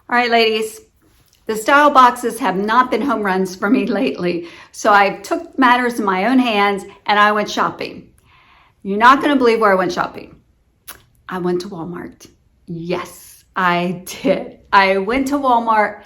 All right, ladies, the style boxes have not been home runs for me lately. So I took matters in my own hands and I went shopping. You're not going to believe where I went shopping. I went to Walmart. Yes, I did. I went to Walmart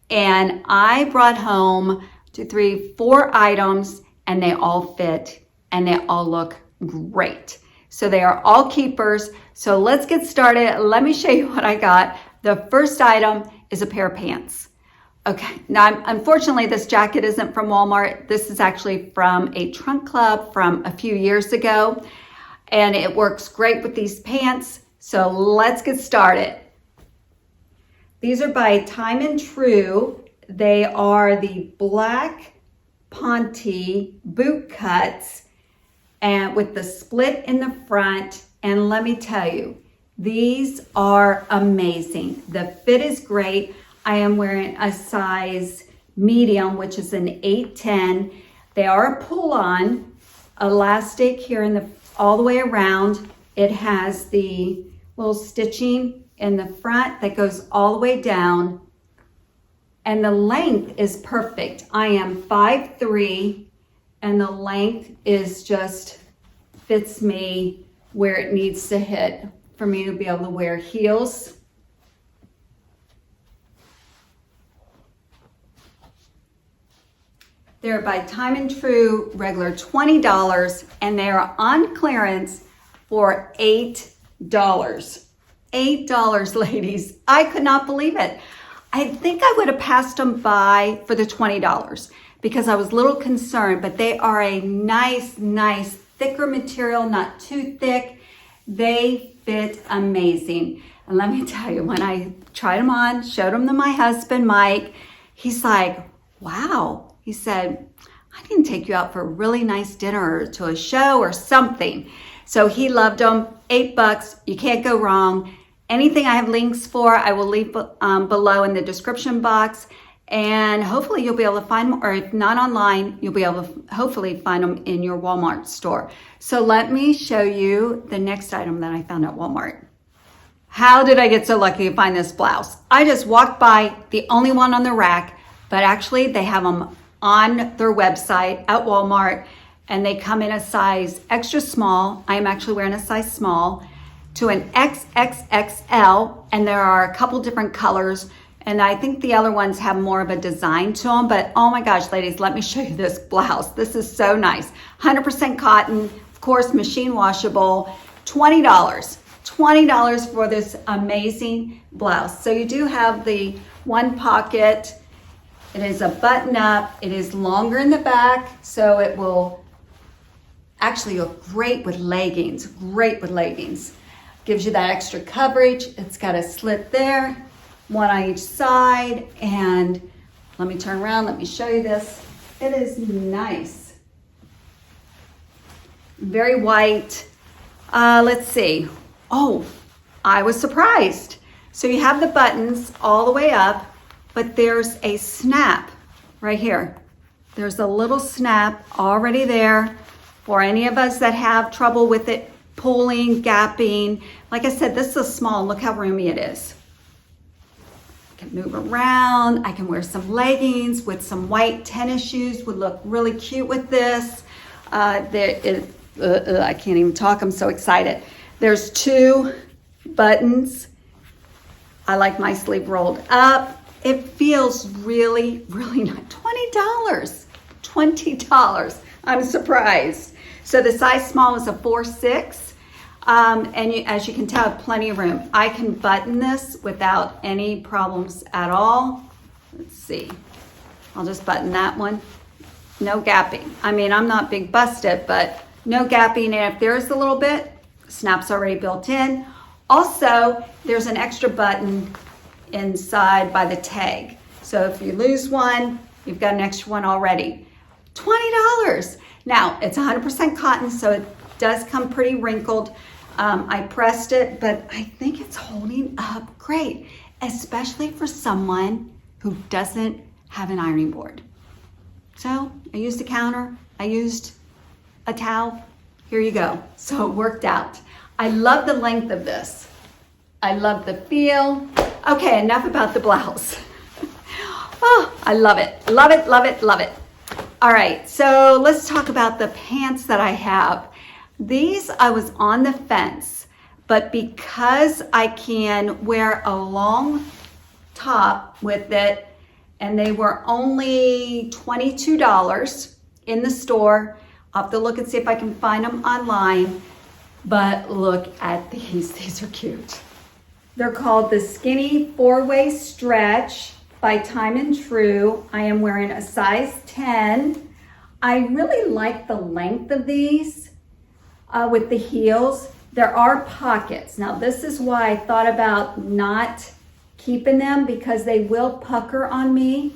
and I brought home 2, 3, 4 items and they all fit and they all look great. So they are all keepers. So let's get started. Let me show you what I got. The first item is a pair of pants. Okay, now unfortunately this jacket isn't from Walmart. This is actually from a trunk club from a few years ago. And it works great with these pants. So let's get started. These are by Time and True. They are the black Ponte Bootcuts and with the split in the front. And let me tell you, these are amazing. The fit is great. I am wearing a size medium, which is an 8'10". They are a pull-on elastic here in the all the way around. It has the little stitching in the front that goes all the way down. And the length is perfect. I am 5'3", and the length is just fits me where it needs to hit for me to be able to wear heels. They're by Time and True, regular $20, and they are on clearance for $8. $8, ladies. I could not believe it. I think I would have passed them by for the $20 because I was a little concerned, but they are a nice, thicker material, not too thick. They fit amazing. And let me tell you, when I tried them on, showed them to my husband, Mike, he's like, wow. He said, I didn't take you out for a really nice dinner or to a show or something. So he loved them. $8. You can't go wrong. Anything I have links for, I will leave below in the description box. And hopefully you'll be able to find them, or if not online, you'll be able to hopefully find them in your Walmart store. So let me show you the next item that I found at Walmart. How did I get so lucky to find this blouse? I just walked by, the only one on the rack, but actually they have them on their website at Walmart, and they come in a size extra small. I am actually wearing a size small to an XXXL, and there are a couple different colors, and I think the other ones have more of a design to them, but oh my gosh, ladies, let me show you this blouse. This is so nice. 100% cotton, of course, machine washable, $20. $20 for this amazing blouse. So you do have the one pocket. It is a button up. It is longer in the back, so it will actually look great with leggings. Great with leggings. Gives you that extra coverage. It's got a slit there, one on each side. And let me turn around. Let me show you this. It is nice. Very white. Let's see. Oh, I was surprised. So you have the buttons all the way up, but there's a snap right here. There's a little snap already there for any of us that have trouble with it pulling, gapping. Like I said, this is small. Look how roomy it is. I can move around. I can wear some leggings with some white tennis shoes. Would look really cute with this. I can't even talk. I'm so excited. There's 2 buttons. I like my sleeve rolled up. It feels really nice. $20. $20. I'm surprised. So the size small is a 4'6", and as you can tell, I have plenty of room. I can button this without any problems at all. Let's see. I'll just button that one. No gapping. I mean, I'm not big busted, but no gapping. And if there's a little bit, snap's already built in. Also, there's an extra button inside by the tag. So if you lose one, you've got an extra one already. $20. Now, it's 100% cotton, so it does come pretty wrinkled. I pressed it, but I think it's holding up great, especially for someone who doesn't have an ironing board. So I used a counter, I used a towel, here you go. So it worked out. I love the length of this. I love the feel. Okay, enough about the blouse. Oh, I love it. Love it, love it, love it. All right, so let's talk about the pants that I have. These, I was on the fence, but because I can wear a long top with it, and they were only $22 in the store. I'll have to look and see if I can find them online, but look at these are cute. They're called the Skinny 4-Way Stretch by Time and True. I am wearing a size 10. I really like the length of these with the heels. There are pockets. Now this is why I thought about not keeping them, because they will pucker on me.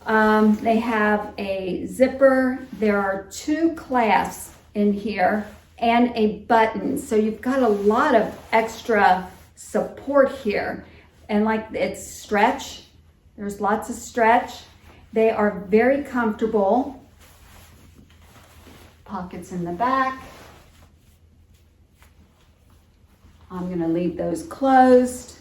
They have a zipper. There are 2 clasps in here and a button. So you've got a lot of extra support here. And like it's stretch. There's lots of stretch. They are very comfortable. Pockets in the back. I'm gonna leave those closed.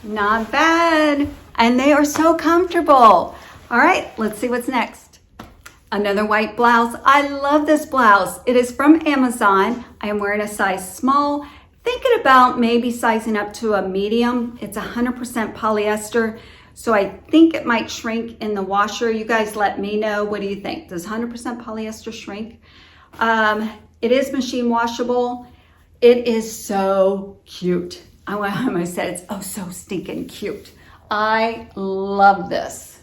Not bad. And they are so comfortable. All right, let's see what's next. Another white blouse. I love this blouse. It is from Amazon. I am wearing a size small. Thinking about maybe sizing up to a medium. It's 100% polyester, so I think it might shrink in the washer. You guys let me know. What do you think? Does 100% polyester shrink? It is machine washable. It is so cute. I almost said it's oh so stinking cute. I love this.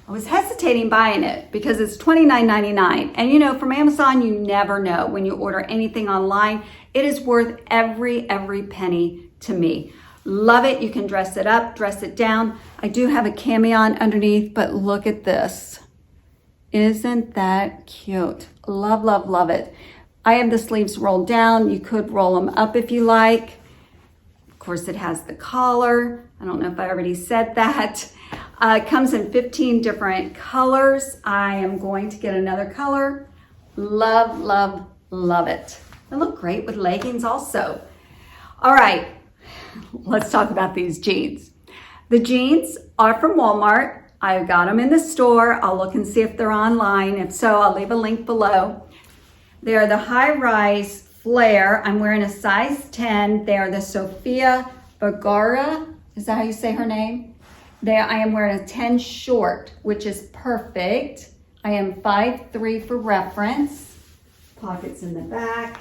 I was hesitating buying it because it's $29.99. And you know, from Amazon, you never know when you order anything online. It is worth every penny to me. Love it. You can dress it up, dress it down. I do have a camion underneath, but look at this. Isn't that cute? Love, love, love it. I have the sleeves rolled down. You could roll them up if you like. Of course, it has the collar. I don't know if I already said that. It comes in 15 different colors. I am going to get another color. Love, love, love it. They look great with leggings also. All right, let's talk about these jeans. The jeans are from Walmart. I got them in the store. I'll look and see if they're online. If so, I'll leave a link below. They're the high-rise flare. I'm wearing a size 10. They're the Sofia Vergara. Is that how you say her name? I am wearing a 10 short, which is perfect. I am 5'3" for reference. Pockets in the back.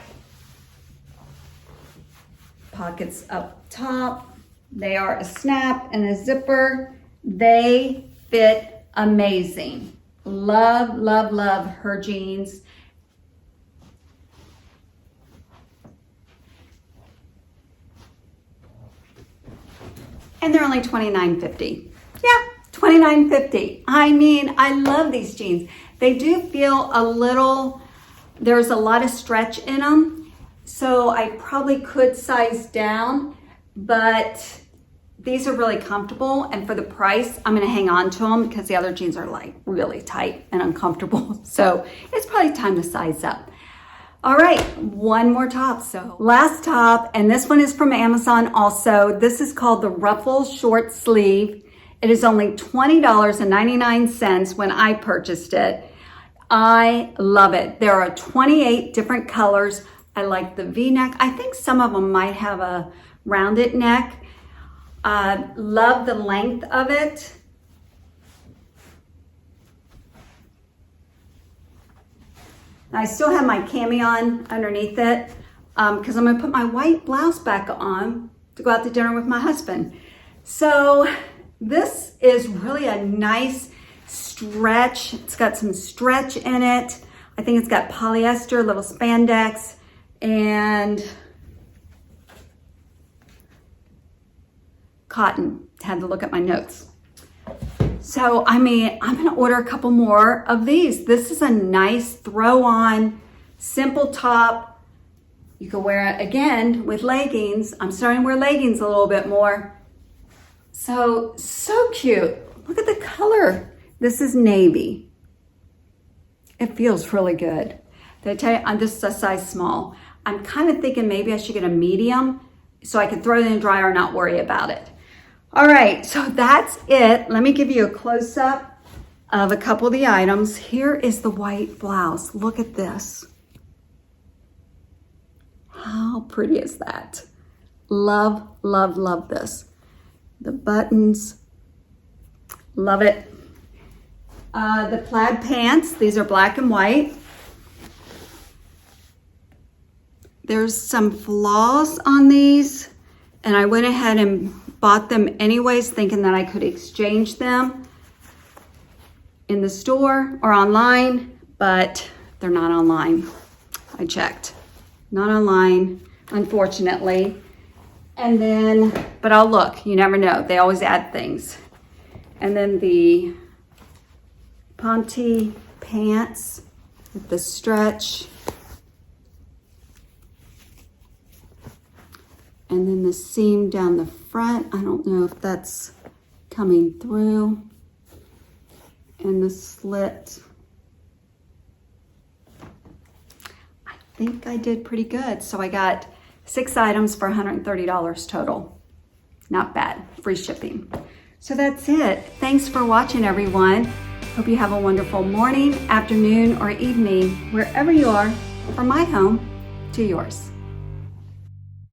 Pockets up top. They are a snap and a zipper. They fit amazing. Love, love, love her jeans. And they're only $29.50. Yeah, $29.50. I mean, I love these jeans. They do feel a little, there's a lot of stretch in them. So I probably could size down, but these are really comfortable. And for the price, I'm gonna hang on to them because the other jeans are like really tight and uncomfortable. So it's probably time to size up. All right, one more top. So last top, and this one is from Amazon also. This is called the Ruffle short sleeve. It is only $20.99 when I purchased it. I love it. There are 28 different colors. I like the V-neck. I think some of them might have a rounded neck. Love the length of it. I still have my camion underneath it because I'm gonna put my white blouse back on to go out to dinner with my husband. So this is really a nice stretch. It's got some stretch in it. I think it's got polyester, little spandex, and cotton. Had to look at my notes. So, I mean, I'm gonna order a couple more of these. This is a nice throw on, simple top. You can wear it again with leggings. I'm starting to wear leggings a little bit more. So cute. look at the color. This is navy. It feels really good. Did I tell you, this is a size small. I'm kind of thinking maybe I should get a medium so I can throw it in the dryer and not worry about it. All right, so that's it. Let me give you a close-up of a couple of the items. Here is the white blouse. Look at this. How pretty is that? Love, love, love this. The buttons, love it. The plaid pants, these are black and white. There's some flaws on these, and I went ahead and bought them anyways, thinking that I could exchange them in the store or online, but they're not online. I checked. Not online, unfortunately. And then, but I'll look, you never know. They always add things. And then the Ponte pants with the stretch. And then the seam down the front. I don't know if that's coming through. And the slit. I think I did pretty good. So I got 6 items for $130 total. Not bad, free shipping. So that's it. Thanks for watching, everyone. Hope you have a wonderful morning, afternoon, or evening, wherever you are, from my home to yours.